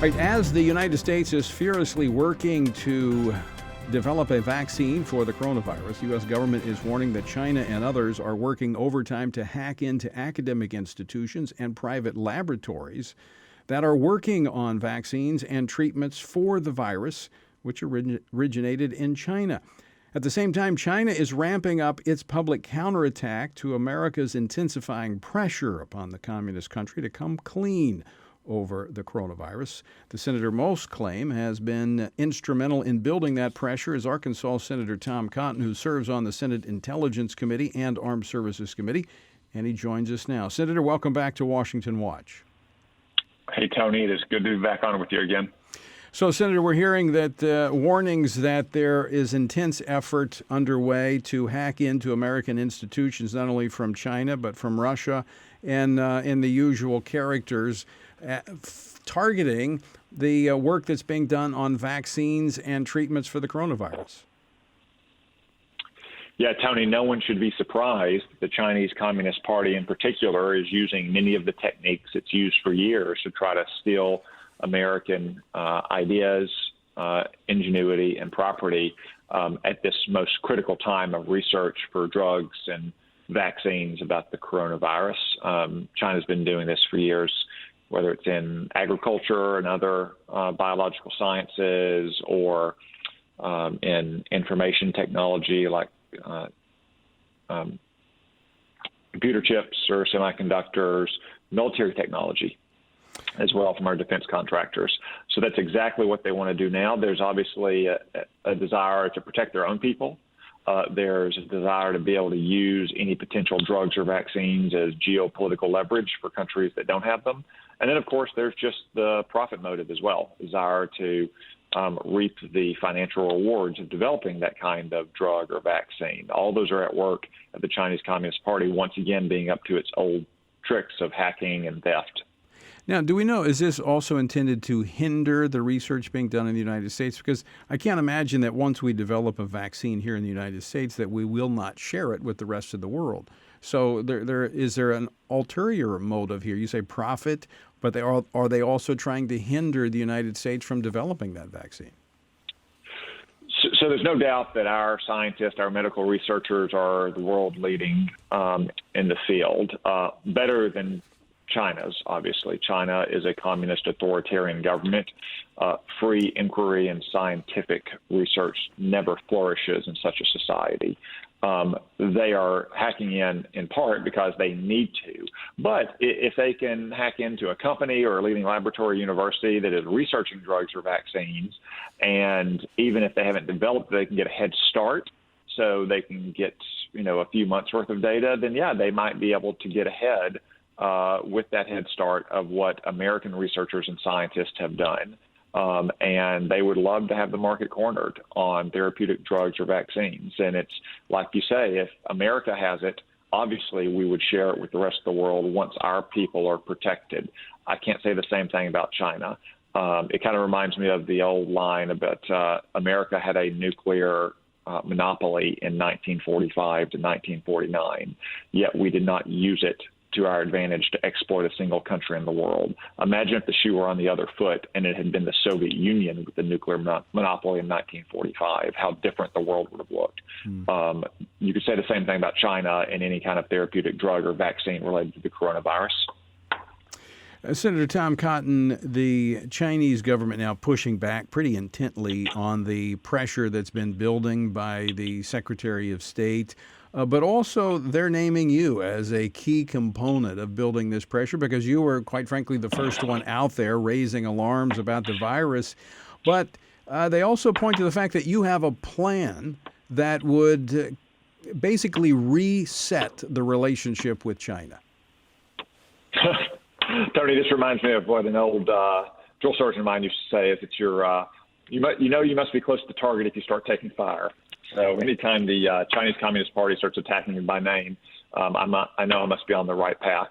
Right, as the United States is furiously working to develop a vaccine for the coronavirus, the U.S. government is warning that China and others are working overtime to hack into academic institutions and private laboratories that are working on vaccines and treatments for the virus, which originated in China. At the same time, China is ramping up its public counterattack to America's intensifying pressure upon the communist country to come clean over the coronavirus. The senator most claim has been instrumental in building that pressure is Arkansas Senator Tom Cotton, who serves on the Senate Intelligence Committee and Armed Services Committee, and he joins us now. Senator, welcome back to Washington Watch. Hey, Tony, it is good to be back on with you again. So, Senator, we're hearing that warnings that there is intense effort underway to hack into American institutions, not only from China, but from Russia, and in the usual characters, targeting the work that's being done on vaccines and treatments for the coronavirus. Yeah, Tony, no one should be surprised. The Chinese Communist Party in particular is using many of the techniques it's used for years to try to steal American ideas, ingenuity, and property at this most critical time of research for drugs and vaccines about the coronavirus. China's been doing this for years, whether it's in agriculture and other biological sciences or in information technology like computer chips or semiconductors, military technology as well from our defense contractors. So that's exactly what they want to do now. There's obviously a desire to protect their own people. There's a desire to be able to use any potential drugs or vaccines as geopolitical leverage for countries that don't have them. And then, of course, there's just the profit motive as well, desire to reap the financial rewards of developing that kind of drug or vaccine. All those are at work at the Chinese Communist Party, once again being up to its old tricks of hacking and theft. Now, do we know, is this also intended to hinder the research being done in the United States? Because I can't imagine that once we develop a vaccine here in the United States that we will not share it with the rest of the world. So is there an ulterior motive here? You say profit, but are they also trying to hinder the United States from developing that vaccine? So there's no doubt that our scientists, our medical researchers are the world leading in the field, better than China's, obviously. China is a communist authoritarian government. Free inquiry and scientific research never flourishes in such a society. They are hacking in part because they need to. But if they can hack into a company or a leading laboratory university that is researching drugs or vaccines, and even if they haven't developed, they can get a head start so they can get, a few months worth of data, then yeah, they might be able to get ahead with that head start of what American researchers and scientists have done. And they would love to have the market cornered on therapeutic drugs or vaccines. And it's like you say, if America has it, obviously we would share it with the rest of the world once our people are protected. I can't say the same thing about China. It kind of reminds me of the old line about America had a nuclear monopoly in 1945 to 1949, yet we did not use it to our advantage to exploit a single country in the world. Imagine if the shoe were on the other foot and it had been the Soviet Union with the nuclear monopoly in 1945, how different the world would have looked. You could say the same thing about China and any kind of therapeutic drug or vaccine related to the coronavirus. Senator Tom Cotton, the Chinese government now pushing back pretty intently on the pressure that's been building by the Secretary of State. But also they're naming you as a key component of building this pressure because you were, quite frankly, the first one out there raising alarms about the virus. But they also point to the fact that you have a plan that would basically reset the relationship with China. Tony, this reminds me of what an old drill sergeant of mine used to say: "Is it's your you must be close to the target if you start taking fire." So anytime the Chinese Communist Party starts attacking me by name, I know I must be on the right path.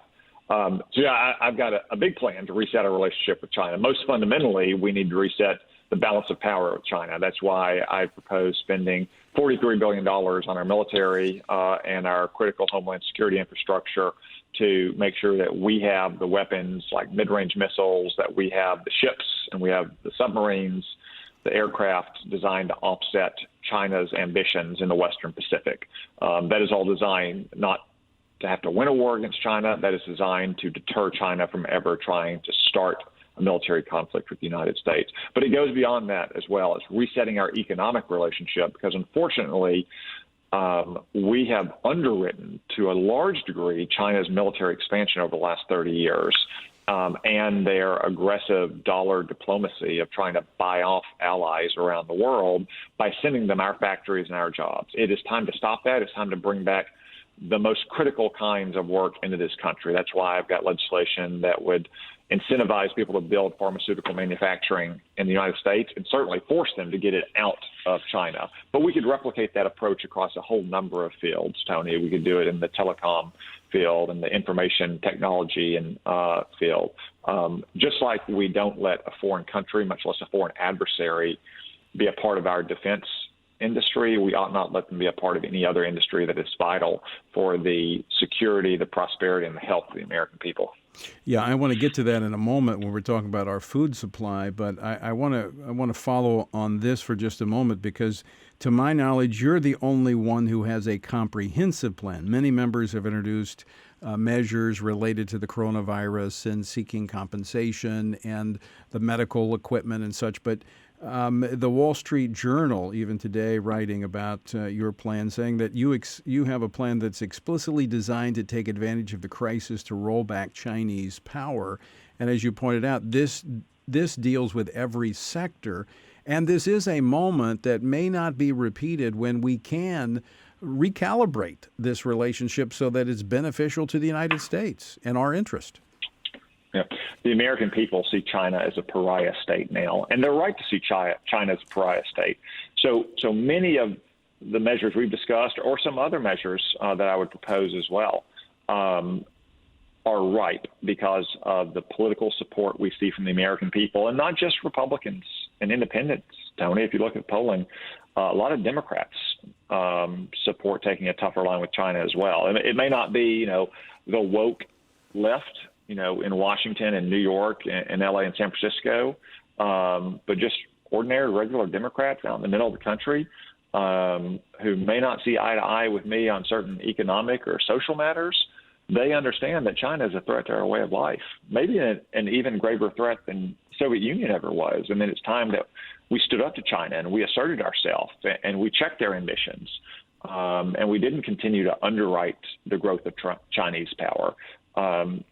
I've got a big plan to reset our relationship with China. Most fundamentally, we need to reset the balance of power with China. That's why I propose spending $43 billion on our military and our critical homeland security infrastructure to make sure that we have the weapons like mid-range missiles, that we have the ships and we have the submarines, the aircraft designed to offset China's ambitions in the Western Pacific. That is all designed not to have to win a war against China. That is designed to deter China from ever trying to start a military conflict with the United States. But it goes beyond that as well. It's resetting our economic relationship because, unfortunately, we have underwritten to a large degree China's military expansion over the last 30 years and their aggressive dollar diplomacy of trying to buy off allies around the world by sending them our factories and our jobs. It is time to stop that. It's time to bring back the most critical kinds of work into this country. That's why I've got legislation that would incentivize people to build pharmaceutical manufacturing in the United States and certainly force them to get it out of China. But we could replicate that approach across a whole number of fields, Tony. We could do it in the telecom field and the information technology and field. Just like we don't let a foreign country, much less a foreign adversary, be a part of our defense industry, we ought not let them be a part of any other industry that is vital for the security, the prosperity, and the health of the American people. Yeah, I want to get to that in a moment when we're talking about our food supply, but I want to follow on this for just a moment because, to my knowledge, you're the only one who has a comprehensive plan. Many members have introduced measures related to the coronavirus and seeking compensation and the medical equipment and such, but the Wall Street Journal, even today, writing about your plan, saying that you have a plan that's explicitly designed to take advantage of the crisis to roll back Chinese power. And as you pointed out, this deals with every sector. And this is a moment that may not be repeated when we can recalibrate this relationship so that it's beneficial to the United States and our interest. Yeah. The American people see China as a pariah state now, and they're right to see China as a pariah state. So many of the measures we've discussed, or some other measures that I would propose as well, are ripe because of the political support we see from the American people, and not just Republicans and independents, Tony. If you look at polling, a lot of Democrats support taking a tougher line with China as well. And it may not be, the woke left, in Washington and New York and LA and San Francisco, but just ordinary, regular Democrats out in the middle of the country who may not see eye to eye with me on certain economic or social matters. They understand that China is a threat to our way of life, maybe an even graver threat than the Soviet Union ever was. And then it's time that we stood up to China and we asserted ourselves and we checked their ambitions. And we didn't continue to underwrite the growth of Chinese power.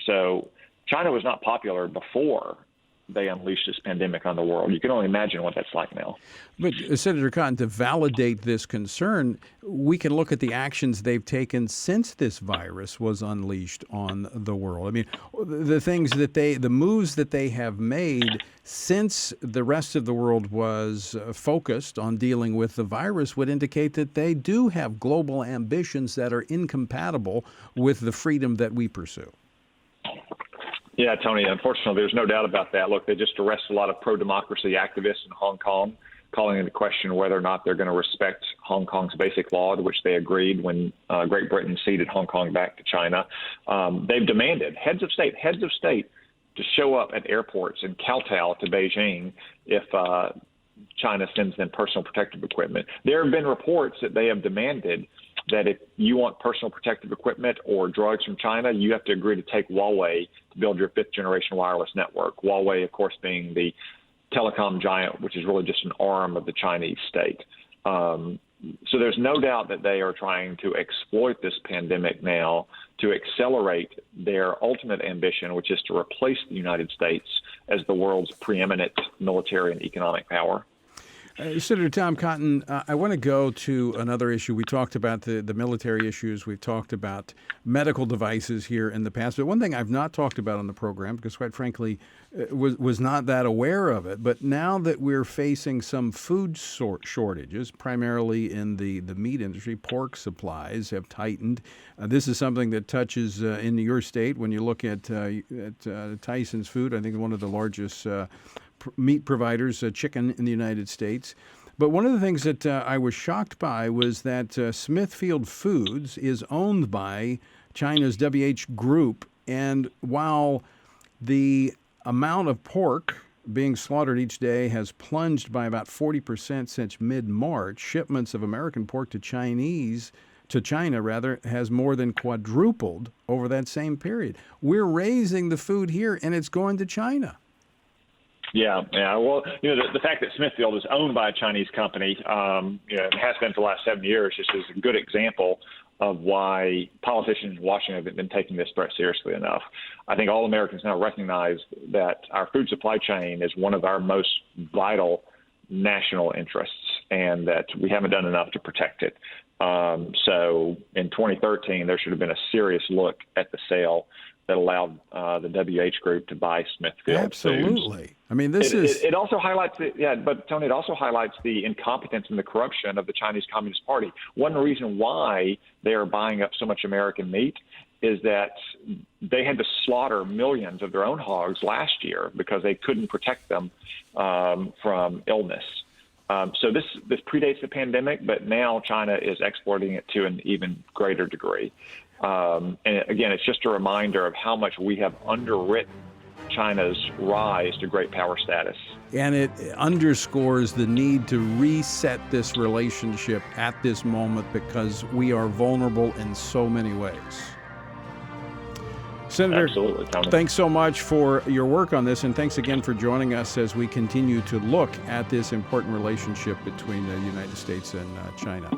So China was not popular before they unleashed this pandemic on the world. You can only imagine what that's like now. But Senator Cotton, to validate this concern, we can look at the actions they've taken since this virus was unleashed on the world. I mean, the moves that they have made since the rest of the world was focused on dealing with the virus would indicate that they do have global ambitions that are incompatible with the freedom that we pursue. Yeah, Tony, unfortunately, there's no doubt about that. Look, they just arrested a lot of pro-democracy activists in Hong Kong, calling into question whether or not they're going to respect Hong Kong's basic law, to which they agreed when Great Britain ceded Hong Kong back to China. They've demanded heads of state to show up at airports and kowtow to Beijing if China sends them personal protective equipment. There have been reports that they have demanded that if you want personal protective equipment or drugs from China, you have to agree to take Huawei to build your fifth-generation wireless network. Huawei, of course, being the telecom giant, which is really just an arm of the Chinese state. So there's no doubt that they are trying to exploit this pandemic now to accelerate their ultimate ambition, which is to replace the United States as the world's preeminent military and economic power. Senator Tom Cotton, I want to go to another issue. We talked about the military issues. We've talked about medical devices here in the past. But one thing I've not talked about on the program, because quite frankly, was not that aware of it. But now that we're facing some food shortages, primarily in the meat industry, pork supplies have tightened. This is something that touches in your state. When you look at Tyson's Food, I think one of the largest meat providers, chicken in the United States. But one of the things that I was shocked by was that Smithfield Foods is owned by China's WH Group. And while the amount of pork being slaughtered each day has plunged by about 40% since mid-March, shipments of American pork to China has more than quadrupled over that same period. We're raising the food here, and it's going to China. Yeah. Well, the fact that Smithfield is owned by a Chinese company, it has been for the last 7 years, just is a good example of why politicians in Washington haven't been taking this threat seriously enough. I think all Americans now recognize that our food supply chain is one of our most vital national interests, and that we haven't done enough to protect it. So in 2013, there should have been a serious look at the sale that allowed the WH Group to buy Smithfield Absolutely. Foods. I mean, It also highlights but Tony, it also highlights the incompetence and the corruption of the Chinese Communist Party. One reason why they are buying up so much American meat is that they had to slaughter millions of their own hogs last year because they couldn't protect them from illness. So this predates the pandemic, but now China is exporting it to an even greater degree. And again, it's just a reminder of how much we have underwritten China's rise to great power status. And it underscores the need to reset this relationship at this moment because we are vulnerable in so many ways. Senator, Absolutely, Tony. Thanks so much for your work on this, and thanks again for joining us as we continue to look at this important relationship between the United States and China.